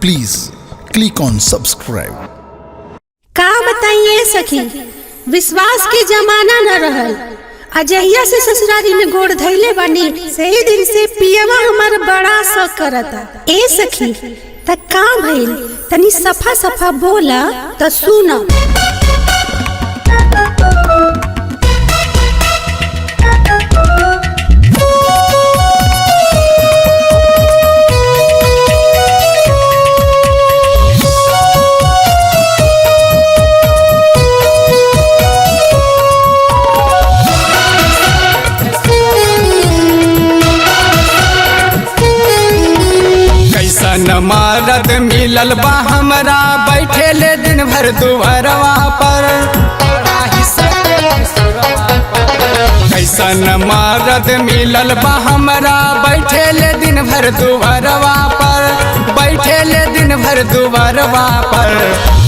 Please click on subscribe. का बताइए सखी, विश्वास के जमाना न रहल। अजहिया से ससुरारी में गोड़ धैले बानी, सही दिन से पियवा हमार बड़ा शौक करता। ए सखी त का भइल, तनी सफा सफा बोला त सुना। मरद मिलल बा हमरा, बैठे ले दिन भर दुआरवा पर। कैसन मरद मिलल बा हमरा, बैठे ले दिन भर दुआरवा पर, बैठे ले दिन भर दुआरवा पर।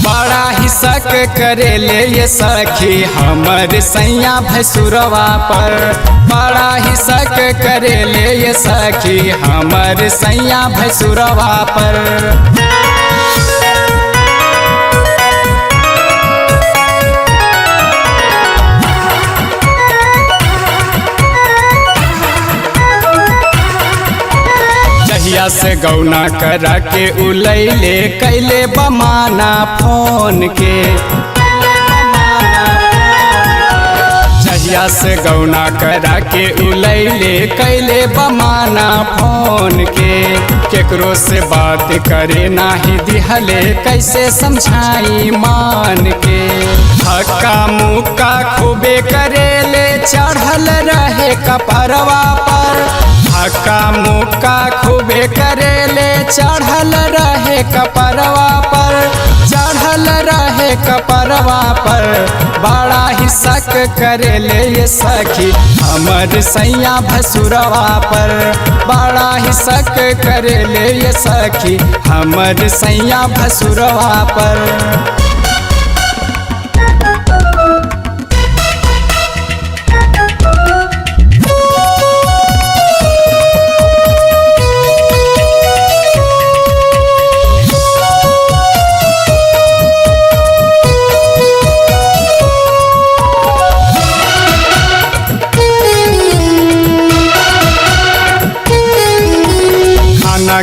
बड़ा ही शक करे ले ये सखी हमर सैया भसुरवा पर, बड़ा ही शक करे ले ये सखी हमर सैया भसुरवा पर। जहिया से गौना करा के उलैले कैले बमाना फोन के, जहिया से गौना करा के उलैले कैले बमाना फोन के। केकरो से बात करे नाही दिहले, कैसे समझाई मान के। हक्का मुक्का खूबे करेले, चढ़ल रहे कपरवा पर। हक्का मुक्का खूबे करेले, चढ़ल रहे कपरवा पर, चढ़ल रहे कपरवा पर। बड़ा ही शक करेले ये सखी हमर सैया भसुरवा पर, बड़ा ही शक करेले ये सखी हमर सैया भसुरवा पर।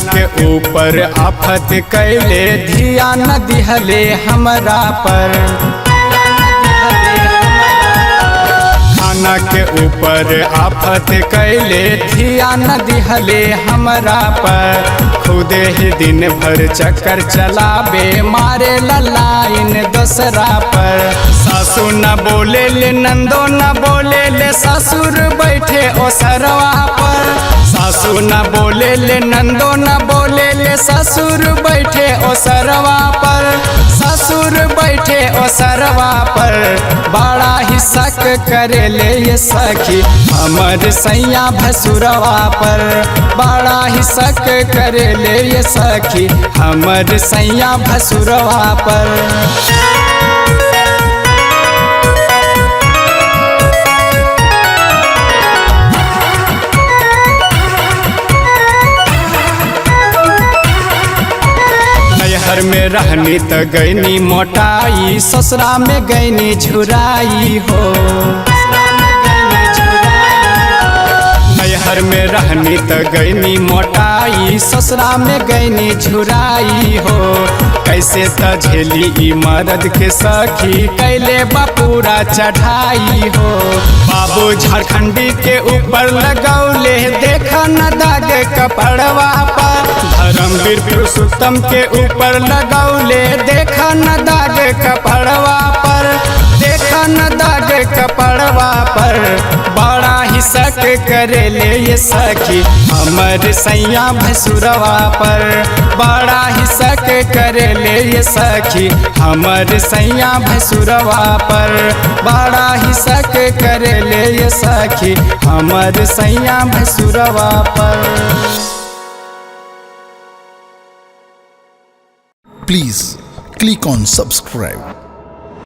के ऊपर आफत कैले, धिया न दिहले हमरा पर। खाना के ऊपर आफत कैले, धिया न दिहले हमरा पर। खुदे ही दिन भर चक्कर चलाबे, मारे लाइन दूसरा पर। सासू न बोले ले, नंदो न बोले ले, ससुर बैठे ओसरवा पर। सासू न बोले ले, नंदो न बोले ले, ससुर बैठे ओसरवा पर, ससुर बैठे ओसरवा पर। बड़ा ही शक करे ले ये सखी हमर सैया भसुरवा पर, बड़ा ही शक करे ले ये सखी हमर सैया भसुरवा पर। घर में रहनी त गईनी मोटाई, ससुरा में गईनी झुराई हो। घर में रहनी त गईनी मोटाई, ससुरा में गईनी झुराई हो। कैसे त झेली ई मर्द के सखी, कैले बापूरा चढ़ाई हो। बाबू झारखंडी के ऊपर लगौले, देखा न दाग कपड़वा पर। धर्मवीर पुरुषोत्तम के ऊपर लगौले, देखा न दाग कपड़वा पर, देखा न दाग कपड़वा पर। बड़ा ही शक करे ले ये सखी हमर सैया भसुरवा पर, बड़ा ही शक करे ले ये सखी हमर सैया भसुरवा पर, बड़ा ही शक करे ले ये सखी हमर सैया भसुरवा पर। Please click on subscribe.